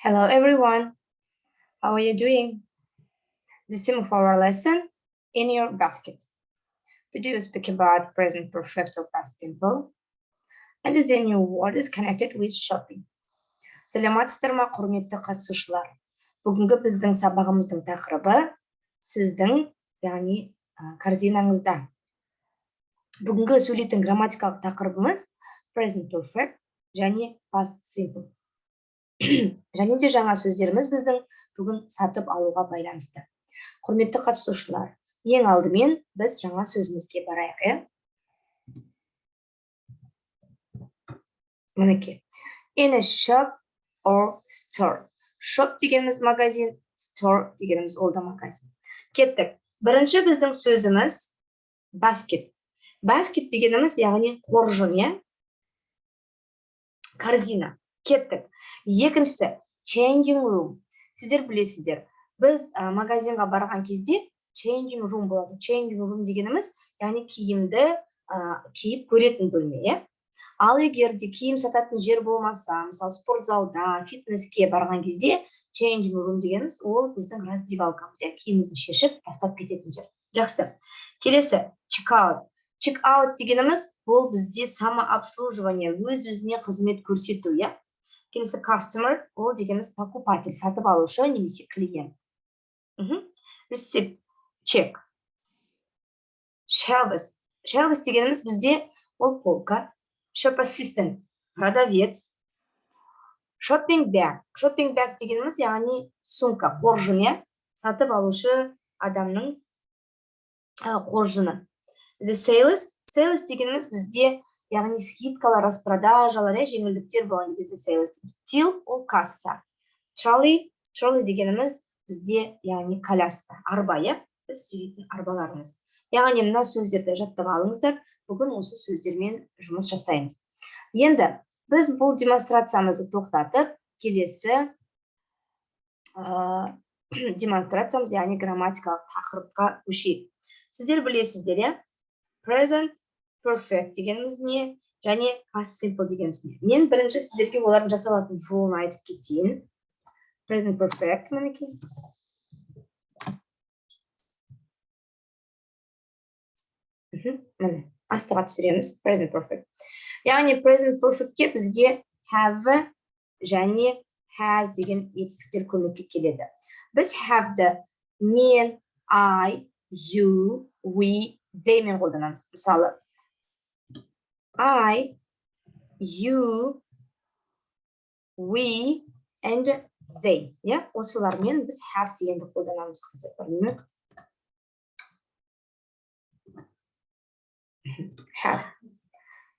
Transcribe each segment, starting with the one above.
Hello everyone, how are you doing? This is of our lesson in your basket. Today we speak about present perfect of past simple and the new word is connected with shopping. Саламатсыздар ма, құрметті қатысушылар? Бүгінгі біздің сабағымыздың тақырыбы сіздің, яғни корзинаңызда. Бүгінгі сөйлейтін грамматикалық тақырыбымыз present perfect және past simple. Және де жаңа сөздеріміз біздің бүгін сатып алуға байланысты. Құрметті қатысушылар, ең алдымен біз жаңа сөзімізге барайық. Мінекей. In a shop or store. Shop дегеніміз магазин, store дегеніміз ол да магазин. Кеттік. Бірінші біздің сөзіміз basket. Basket дегеніміз яғни қоржын, корзина. Кеттік. Екіншісі changing room. Сіздер білесіздер, біз магазинға барған кезде changing room болады. Changing room дегеніміз яғни киімді киіп көретін бөлме. Ал егер де киім сататын жер болмаса, мысалы спортзалда, фитнеске барған кезде changing room дегеніміз ол біздің раздевалкамыз, киімімізді шешіп тастап кететін жер. Жақсы. Келесі check out. Check out дегеніміз ол бізде самообслуживание, өз-өзіне қызмет көрсету, Келесі customer, ол дегеніміз покупатель, сатып алушы немесе клиент. Receipt, check. Shelves. Shelves дегеніміз бізде ол полка. Shop assistant, продавец. Shopping bag. Shopping bag дегеніміз яғни сумка, қоржын, сатып алушы адамның қоржыны. The sales. Sales дегеніміз бізде яғни скидкалар, распродажалар, жеңілдіктер болған кезде sales. Till ол касса. Trolley. Trolley дегеніміз бізде яғни коляска, арба, біз сүйрейтін арбаларымыз. Яғни мына сөздерді жаттап алыңыздар. Бүгін осы сөздермен жұмыс жасаймыз. Енді біз бұл демонстрациямызды тоқтатып, келесі демонстрациямыз, яғни грамматикалық тақырыпқа көшейік. Сіздер білесіздер, present perfect дегеніміз не, және past simple дегеніміз не. Мен бірінші сіздерге олардың жасалатын жолын айтып кетейін. Present perfect мінекей. Міне, астыға түсіреміз. Present perfect. Яғни present perfectке бізге have және has деген етістіктер көмекке келеді. Біз have'ді мен, I, you, we, they мен қолданамыз. Мысалы, I, you, we, and they. Осылармен біз have дегенді қолданамыз. Have.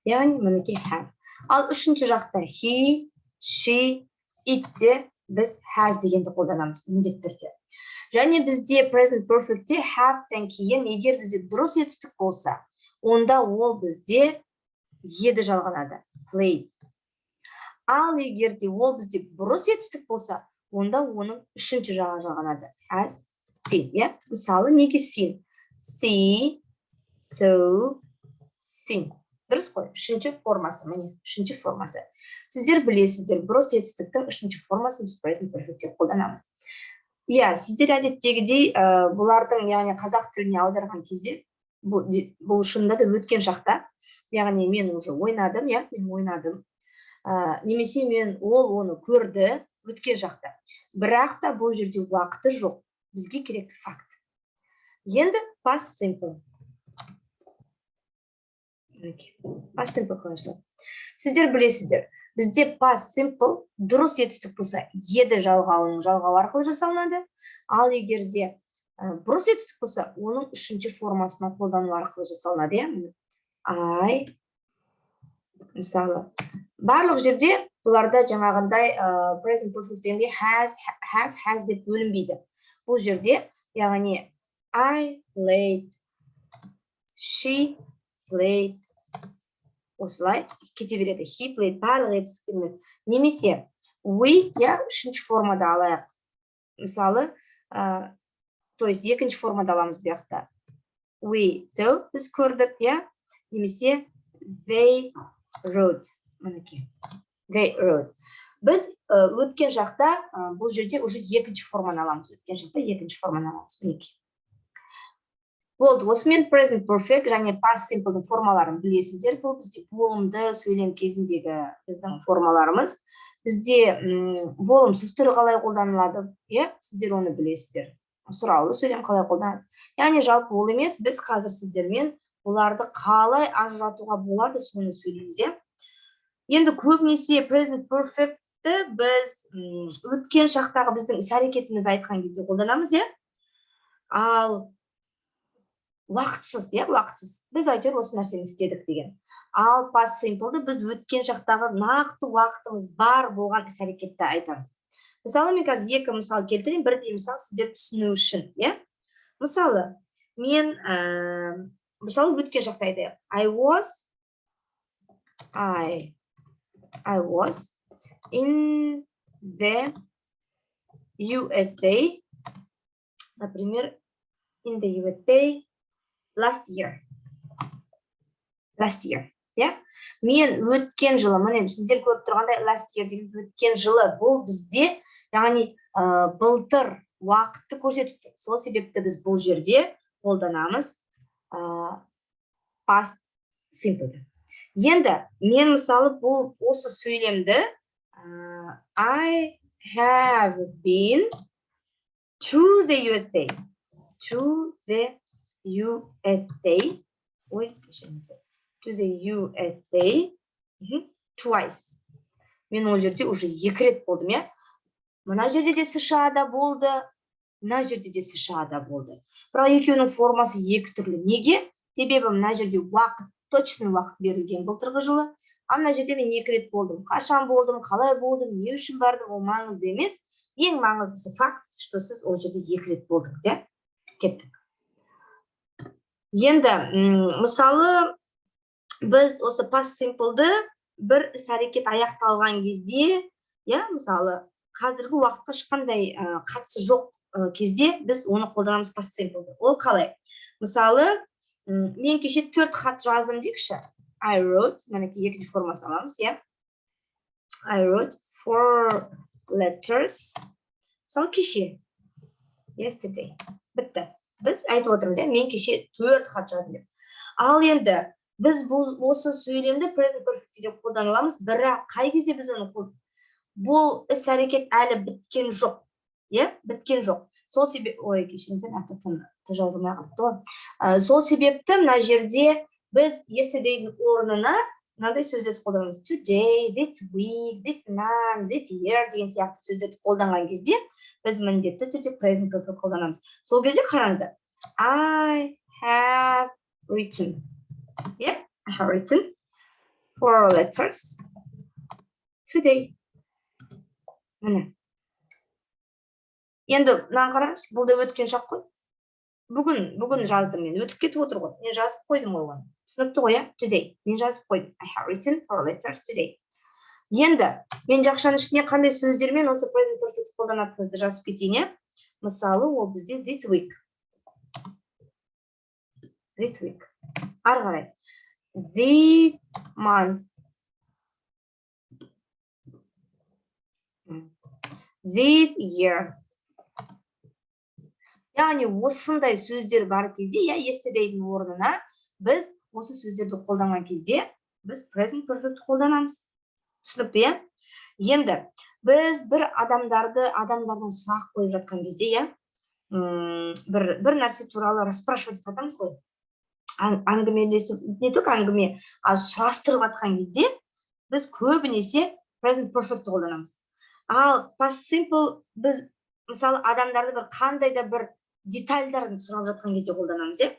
Яғни мінекей have. Ал үшінші жақта he, she, itте біз has дегенді қолданамыз міндетті түрде. Және бізде present perfectте have-тен кейін егер бізде дұрыс етістік болса, онда ол бізде еді жалғанады. Played. Ал егер де ол бізде бұрыс етістік болса, онда оның үшінші жағы жалғанады. Has, seen. Мысалы, неге seen? See, so, seen. Дұрыс қой, үшінші формасы, міне, үшінші формасы. Сіздер білесіздер, бұрыс етістіктің үшінші формасы біз present perfectте қолданамыз. Сіздер әдеттегідей бұлардың, яғни қазақ тіліне аударған кезде, бұл шынында да өткен шақта, яғни мен уже ойнадым, мен ойнадым. Немесе мен ол оны көрді, өткен шақта. Бірақ та бұл жерде уақыты жоқ. Бізге керекті факт. Енді past simple. Past simple қалайшылар. Сіздер білесіздер, бізде past simple дұрыс етістік болса, еді жалғауының жалғау арқылы жасалынады. Ал егерде бұрыс етістік болса, оның үшінші формасына қолдану арқылы жасалынады. I, мысалы, барлық жерде бұларда жаңағындай present perfect дегенде has, have, has деп бөлінбейді. Бұл жерде, яғни I played, she played, осылай кете береді. He played барлық етістіктермен. Немесе we, үшінші формада алайық. Мысалы, то есть екінші формада аламыз бұяқта. We saw, біз көрдік, немесе they wrote. They wrote. Біз өткен жақта бұл жерде уже екінші форманы аламыз. Өткен жақта екінші форманы аламыз. Мінекей. Болды. Осымен present perfect және past simple'дың формаларын білесіздер. Бұл бізде болымды сөйлем кезіндегі біздің формаларымыз. Бізде болымсыз түрі қалай қолданылады? Сіздер оны білесіздер. Сұраулы сөйлем қалай қолданылады? Яғни жалпы ол емес, біз қазір сіздермен оларды қалай ажыратуға болады, соны сөйлейміз. Енді көбінесе present perfect'ті біз өткен шақтағы біздің іс-әрекетімізді айтқан кезде қолданамыз, ал уақытсыз, уақытсыз. Біз әйтеуір осы нәрсені істедік деген. Ал past simple'ды біз өткен шақтағы нақты уақытымыз бар болған іс-әрекетті айтамыз. Мысалы, мен қазір екі мысал келтірейін, бірдей мысал сіздер түсіну үшін, Мысалы, мен мысалы өткен шақта айтайық. I was in the USA, например, in the USA last year. Мен өткен жылы, міне сіздер көріп тұрғандай last year деген өткен жылы, бұл бізде, яғни былтыр уақытты көрсетіп тұр. Сол себепті біз бұл жерде қолданамыз past simple. Енді мен мысалы бұл осы сөйлемді I have been to the USA. To the USA. To the USA twice. Мен ол жерде уже екі рет болдым, Мына жерде де США-да болды, мына жерде де США-да болды. Бірақ екеуінің формасы екі түрлі. Неге? Себебі мына жерде уақыт, точный уақыт берілген былтырғы жылы, а мына жерде мен екі рет болдым. Қашан болдым, қалай болдым, не үшін бардым, ол маңызды емес. Ең маңыздысы факт, что сіз ол жерде екі рет болдыңыз, Кеттік. Енді, мысалы, біз осы past simple'ды бір іс-әрекет аяқталған кезде, мысалы, қазіргі уақытқа ешқандай қатысы жоқ кезде біз оны қолданамыз past simple'ды. Ол қалай? Мысалы, мен кеше 4 хат жаздым дейікші. I wrote, мәнеке екінші формасы аламыз, I wrote 4 letters. Мысалы, кеше. Yesterday. Бітті. Біз айтып отырмыз, мен кеше 4 хат жаздым деп. Ал енді біз осы сөйлемді present perfect'те деп қолданаламыз, бірақ қай кезде біз оны қолданамыз? Бұл іс-әрекет әлі біткен жоқ. Біткен жоқ. Сол себеп, кешіріңіздер, жазылмай қалыпты ғой. Сол себепті мына жерде біз yesterday'дің орнына мынандай сөздерді қолданамыз. Today, this week, this month, this year деген сияқты сөздерді қолданған кезде біз міндетті түрде present perfect қолданамыз. Сол кезде қараңыздар. I have written. I have written 4 letters today. Міне. Енді мынаны қараңыз, бұл да өткен шақ қой. Бүгін жаздым мен, өтіп кетіп отыр ғой. Мен жазып қойдым ғой оны. Түсінікті ғой, today. Мен жазып қойдым. I have written 4 letters today. Енді мен жақшаның ішіне қандай сөздермен осы present perfect қолданатынымызды жазып кетейін, Мысалы, ол бізде this week. This week. Ары қарай. This month. This year. Яғни осындай сөздер бар кезде, yesterday'дің орнына біз осы сөздерді қолданған кезде біз present perfect қолданамыз. Түсінікті, Енді біз бір адамдардан сұрақ қойып жатқан кезде, бір нәрсе туралы расспрашивать етамыз ғой. Әңгімелесіп, не только әңгіме, сұрастырып жатқан кезде біз көбінесе present perfect қолданамыз. Ал past simple біз мысалы адамдарды бір қандай да бір детальдарын сұрап жатқан кезде қолданамыз,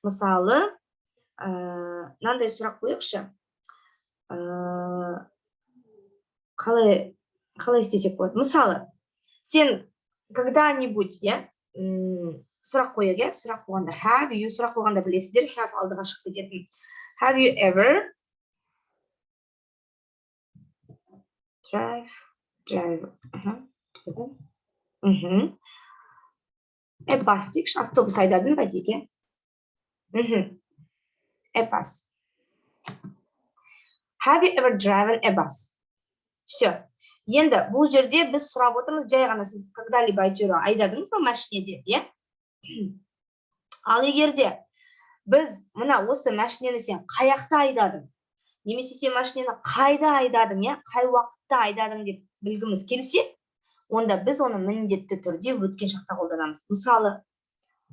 Мысалы, мынандай сұрақ қойықшы. Қалай істесек болады? Мысалы, сен когда-нибудь, сұрақ қойық, сұрақ қойғанда have you, сұрақ қойғанда білесіздер, have алдыға шығып кететін. Have you ever drive a bus дейікші, автобус айдадың ба дейік, A bus. Have you ever driven a bus? Все. Енді бұл жерде біз сұрап отырмыз, жай ғана сіз когда-либо әйтеуір айдадыңыз ба машинеде, иә? Ал егерде біз мына осы машинені сен қаяқта айдадың, немесе сен машинені қайда айдадың, иә? Қай уақытта айдадың деп білгіміз келсе, онда біз оны міндетті түрде өткен шақта қолданамыз. Мысалы,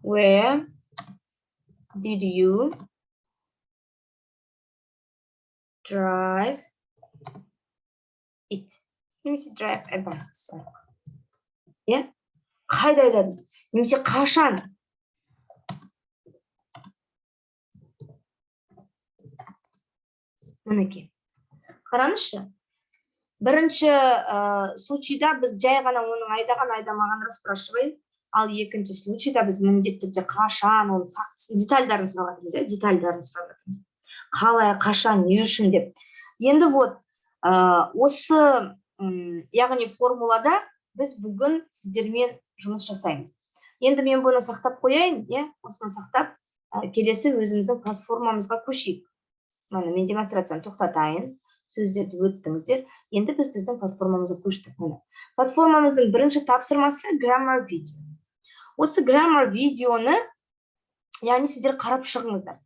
where did you drive it? Немесе drive a bus. Иә? Қайда айдадың? Немесе қашан? Мінекей. Қараңызшы. Бірінші случайда біз жай ғана оның айдаған айдамағанын спрашиваем, ал екінші случайда біз міндетті түрде қашан, оның фактісін, детальдарын сұрап жатырмыз, детальдарын сұрап жатырмыз. Қалай, қашан, не үшін деп. Енді вот осы яғни формулада біз бүгін сіздермен жұмыс жасаймыз. Енді мен бұны сақтап қояйын, осыны сақтап, келесі өзіміздің платформамызға көшейік. Мен демонстрацияны тоқтатайын, сөздерді өттіңіздер. Енді біз біздің платформамызға көштік. Платформамыздың бірінші тапсырмасы grammar video. Осы grammar видеоны, яғни сіздер қарап шығыңыздар.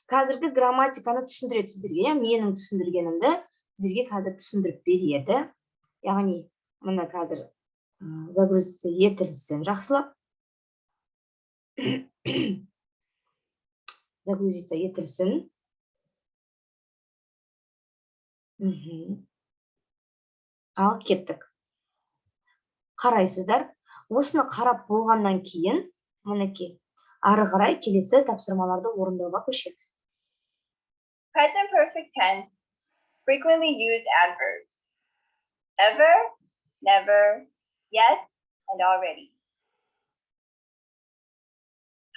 Қазіргі грамматиканы түсіндіреді сіздерге, менің түсіндіргенімді сіздерге қазір түсіндіріп береді. Яғни, мына қазір загрузиться етілсін жақсылап. Загрузиться етілсін. Ал кеттік. Қарайсыздар. Осыны қарап болғаннан кейін, мінекей, ары қарай келесі тапсырмаларды орындауға көшеміз. Present perfect tense frequently use adverbs. Ever, never, yes, and already.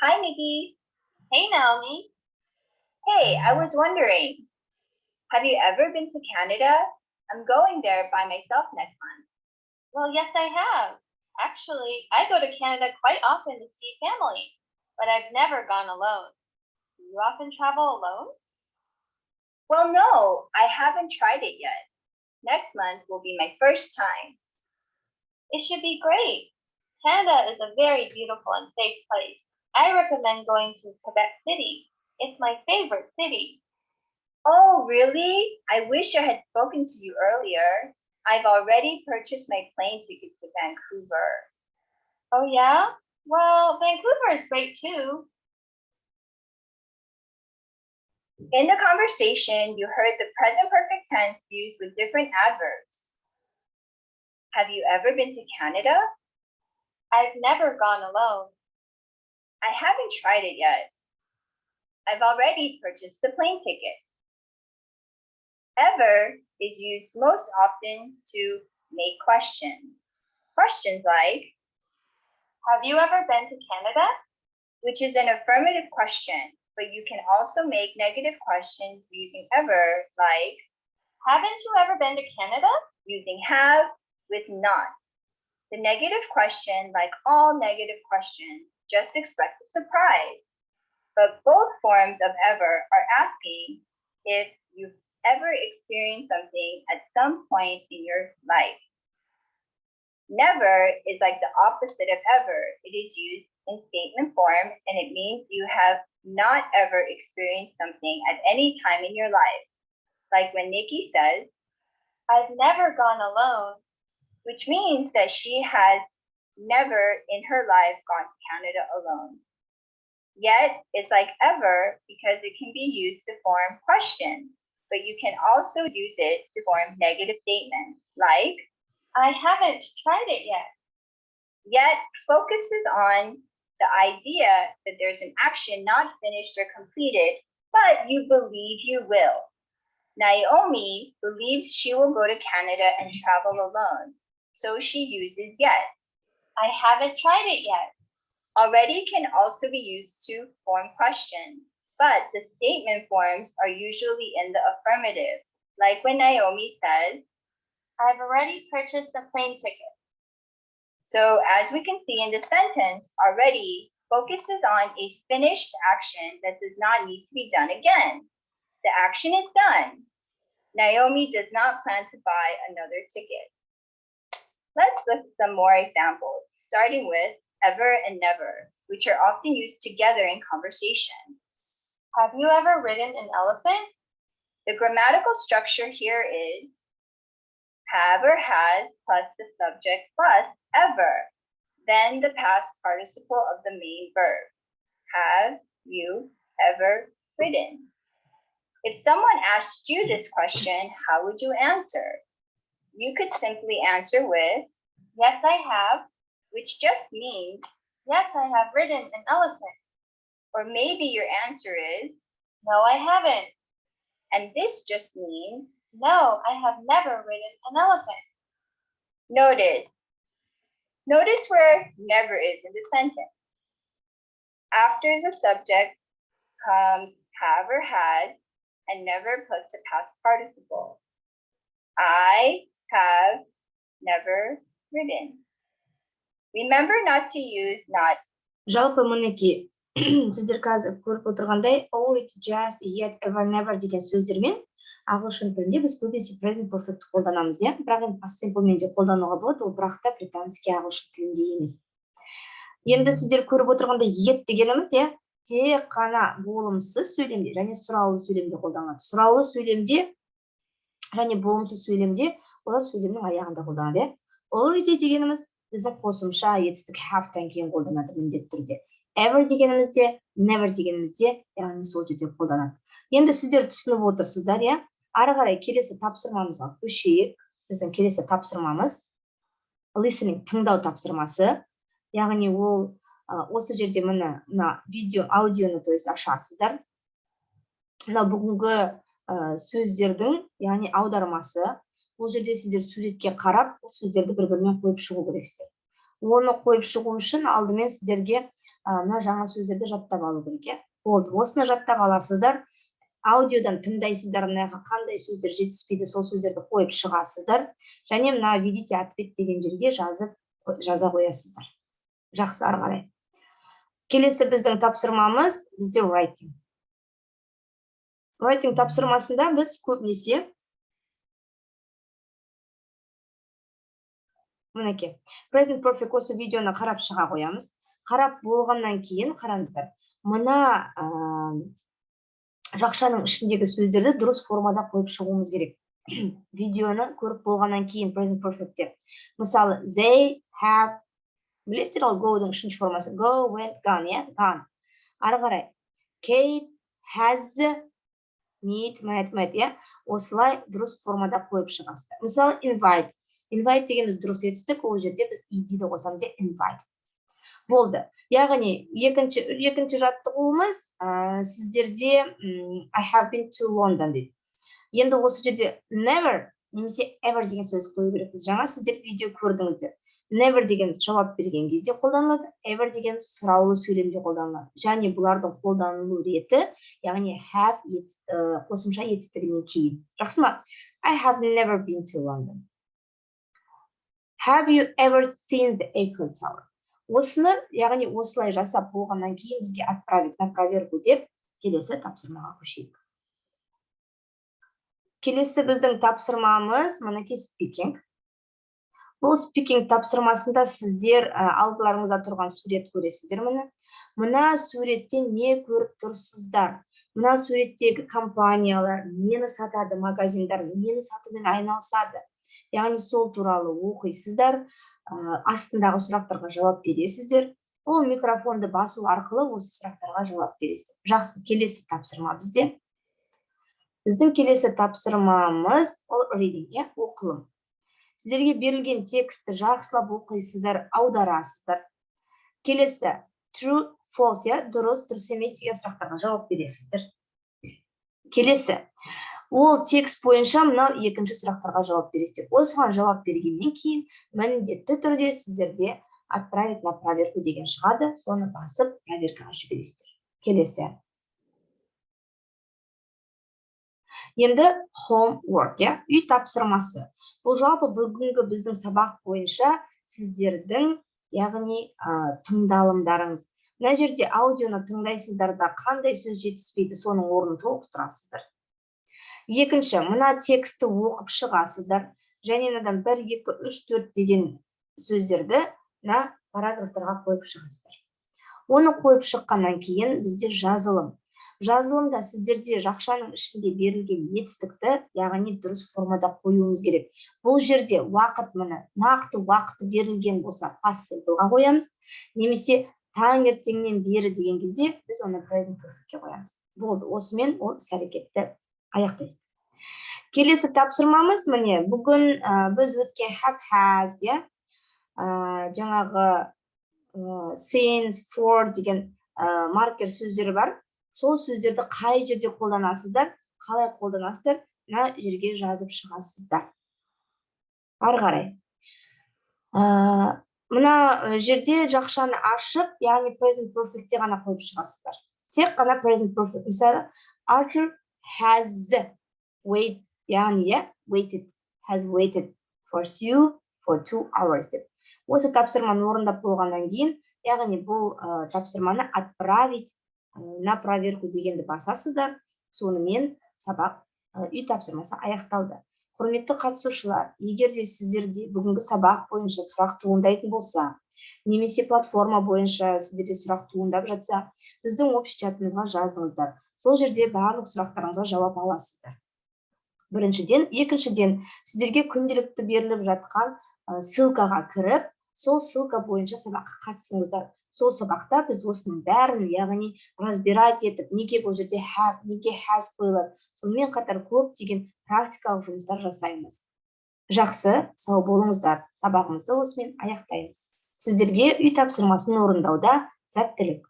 Hi, Nikki. Hey, Naomi. Hey, I was wondering, have you ever been to Canada? I'm going there by myself next month. Well, yes, I have. Actually, I go to Canada quite often to see family, but I've never gone alone. Do you often travel alone? Well, no, I haven't tried it yet. Next month will be my first time. It should be great. Canada is a very beautiful and safe place. I recommend going to Quebec City. It's my favorite city. Oh, really? I wish I had spoken to you earlier. I've already purchased my plane ticket to Vancouver. Oh, yeah? Well, Vancouver is great too. In the conversation, you heard the present perfect tense used with different adverbs. Have you ever been to Canada? I've never gone alone. I haven't tried it yet. I've already purchased the plane ticket. Ever is used most often to make questions. Questions like, have you ever been to Canada? Which is an affirmative question, but you can also make negative questions using ever, like, haven't you ever been to Canada? Using have with not. The negative question, like all negative questions, just express a surprise. But both forms of ever are asking if you've ever experienced something at some point in your life. Never is like the opposite of ever. It is used in statement form, and it means you have not ever experienced something at any time in your life. Like when Nikki says, I've never gone alone, which means that she has never in her life gone to Canada alone. Yet it's like ever because it can be used to form questions, but you can also use it to form negative statements, like, I haven't tried it yet. Yet focuses on the idea that there's an action not finished or completed, but you believe you will. Naomi believes she will go to Canada and travel alone, so she uses yet. I haven't tried it yet. Already can also be used to form questions, but the statement forms are usually in the affirmative, like when Naomi says, I've already purchased the plane ticket. So as we can see in the sentence, already focuses on a finished action that does not need to be done again. The action is done. Naomi does not plan to buy another ticket. Let's look at some more examples, starting with ever and never, which are often used together in conversation. Have you ever ridden an elephant? The grammatical structure here is have or has plus the subject plus ever, then the past participle of the main verb. Have you ever ridden? If someone asked you this question, how would you answer? You could simply answer with, Yes, I have. which just means, Yes, I have ridden an elephant. or maybe your answer is, No, I haven't. and this just means, No, I have never ridden an elephant. noted. Notice where never is in the sentence. After the subject comes have or had, and never plus the past participle. I have never ridden. Remember not to use not. Жалпы мінекей сіздер қазір көріп отырғандай always, just, yet, ever, never деген сөздермен ағылшын тілінде біз көбінесе present perfect қолданамыз, иә. Бірақ енді past simpleмен де қолдануға болады, ол бірақ та британский ағылшын тілінде емес. Енді сіздер көріп отырғандай yet дегеніміз, иә, тек қана болымсыз сөйлемде және сұраулы сөйлемде қолданылады. Сұраулы сөйлемде және болымсыз сөйлемде олар сөйлемнің аяғында қолданады, иә. Already дегеніміз біздің қосымша етістік have-тан кейін қолданады міндетті түрде. Ever дегенімізде, never дегенімізде, яғни сол жерде қолданады. Енді сіздер түсініп отырсыздар, иә? Ары қарай келесі тапсырмамызға көшейік. Біздің келесі тапсырмамыз listening, тыңдау тапсырмасы. Яғни ол осы жерде мына видео, аудионы то есть ашасыздар. Мына бүгінгі сөздердің, яғни аудармасы. Бұл жерде сіздер суретке қарап, бұл сөздерді бір-бірімен қойып шығу керексіздер. Оны қойып шығу үшін алдымен сіздерге мына жаңа сөздерді жаттап алу керек. Болды, осыны жаттап аласыздар. Аудиодан тыңдайсыздар, мынаға қандай сөздер жетіспейді, сол сөздерді қойып шығасыздар. Және мына видите ответ деген жерге жаза қоясыздар. Жақсы, ары қарай. Келесі біздің тапсырмамыз бізде writing. Writing тапсырмасында біз көбінесе мінеке, present perfect осы видеоны қарап шыға қоямыз. Қарап болғаннан кейін қараңыздар. Мына жақшаның ішіндегі сөздерді дұрыс формада қойып шығуымыз керек. Видеоны көріп болғаннан кейін present perfectте. Мысалы, they have, білесіздер ол go-дың үшінші формасы. Go, went, gone, иә? Gone. Ары қарай. Kate has meet, met, иә? Осылай дұрыс формада қойып шығасыздар. Мысалы, invite. Invite дегеніміз дұрыс етістік, ол жерде біз ed-ді қосамыз, invite. Болды. Яғни, екінші жаттығуымыз сіздерде I have been to London дейді. Енді осы жерде never, немесе ever деген сөз қою керекпіз. Жаңа сіздер видео көрдіңіздер. Never деген жауап берген кезде қолданылады, ever деген сұраулы сөйлемде қолданылады. Және бұлардың қолданылу реті, яғни have қосымша етістігінен кейін. Жақсы ма? I have never been to London. Have you ever seen the Eiffel Tower? Осыны, яғни осылай жасап болғаннан кейін бізге отправить на проверку деп келесі тапсырмаға көшейік. Келесі біздің тапсырмамыз мінекей speaking. Бұл speaking тапсырмасында сіздер алдыларыңызда тұрған сурет көресіздер міне. Мына суреттен не көріп тұрсыздар? Мына суреттегі компаниялар нені сатады, магазиндар нені сатумен айналысады? Яғни сол туралы оқисыздар, астындағы сұрақтарға жауап бересіздер. Ол микрофонды басу арқылы осы сұрақтарға жауап бересіздер. Жақсы, келесі тапсырма бізде. Біздің келесі тапсырмамыз ол reading, оқылым. Сіздерге берілген текстті жақсылап оқисыздар, аударасыздар. Келесі true, false, дұрыс, дұрыс емес деген сұрақтарға жауап бересіздер. Келесі ол текст бойынша мынау екінші сұрақтарға жауап бересіздер. Осыған жауап бергеннен кейін міндетті түрде сіздерде отправить на проверку деген шығады, соны басып проверкаға жібересіздер. Келесі. Енді homework, үй тапсырмасы. Бұл жалпы бүгінгі біздің сабақ бойынша сіздердің, яғни тыңдалымдарыңыз. Мына жерде аудионы тыңдайсыздар да қандай сөз жетіспейді, соның орнын толықтырасыздар. Екінші, мына тексті оқып шығасыздар. Және мынадан 1, 2, 3, 4 деген сөздерді мына параграфтарға қойып шығасыздар. Оны қойып шыққаннан кейін бізде жазылым. Жазылымда сіздерде жақшаның ішінде берілген етістікті, яғни дұрыс формада қоюымыз керек. Бұл жерде уақыт міне, нақты уақыты берілген болса, past simpleға қоямыз, немесе таңертеңнен бері деген кезде біз оны present perfectке қоямыз. Болды, осымен ол іс-әрекетті аяқтайсыз. Келесі тапсырмамыз міне, бүгін біз өткен have, has, жаңағы since, for деген маркер сөздері бар. Сол сөздерді қай жерде қолданасыздар, қалай қолданасыздар, мына жерге жазып шығасыздар. Ары қарай. Мына жерде жақшаны ашып, яғни present perfectте ғана қойып шығасыздар. Тек қана present perfect. Мысалы, Arthur has waited, яғни has waited for you for 2 hours деп. Осы тапсырманы орындап болғаннан кейін, яғни бұл тапсырманы отправить на проверку дегенді басасыздар. Сонымен сабақ үй тапсырмасы аяқталды. Құрметті қатысушылар, егер де сіздерде бүгінгі сабақ бойынша сұрақ туындайтын болса, немесе платформа бойынша сіздерде сұрақ туындап жатса, біздің общий чатымызға жазыңыздар. Сол жерде барлық сұрақтарыңызға жауап аласыздар. Біріншіден, екіншіден, сіздерге күнделікті беріліп жатқан ссылкаға кіріп, сол ссылка бойынша сабаққа қатысыңыздар. Сол сабақта біз осының бәрін, яғни разбирать етіп, неге бұл жерде have, неге has қойылады, сонымен қатар көптеген практикалық жұмыстар жасаймыз. Жақсы, сау болыңыздар. Сабағымызды осымен аяқтаймыз. Сіздерге үй тапсырмасын орындауда сәттілік.